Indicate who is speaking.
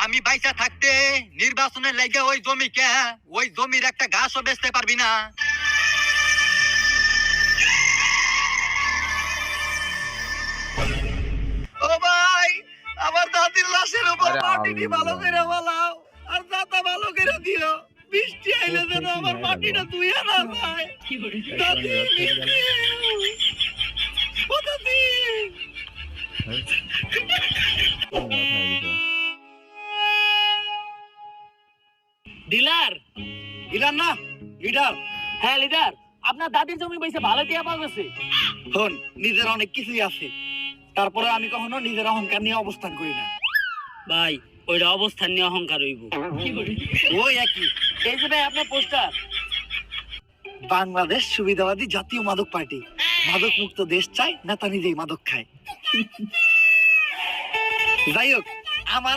Speaker 1: আমি বাইসা থাকতে নির্বাচনের লাগে ওই জমির একটা ঘাসও বেচতে পারবি না। ও ভাই, আমার দাদির লাশের উপর মাটিটি ভালো করে বালাও, আর দাতা ভালো করে দিও। বৃষ্টি আইলে যেন আমার মাটিটা ধুইয়া না যায়। দাদি, ও দাদি।
Speaker 2: ডিলার
Speaker 1: লিডার না, লিডার।
Speaker 2: হ্যাঁ লিডার, আপনার দাদির জমি বেচে ভালো টিয়া পাওয়া গেছে।
Speaker 1: শোন, নিজের অনেক কিছুই আছে, তারপরে আমি কখনো নিজের অহংকার নিয়ে অবস্থান করি না।
Speaker 2: ভাই ওইটা অবস্থান নিয়ে অহংকার হইব।
Speaker 1: ওই একই।
Speaker 2: এই যে ভাই আপনার পোস্টার।
Speaker 1: বাংলাদেশ সুবিধাবাদী জাতীয় মাদক পার্টি, মাদক মুক্ত দেশ চায়, নেতা নিজেই মাদক খায়। যাই হোক, আমার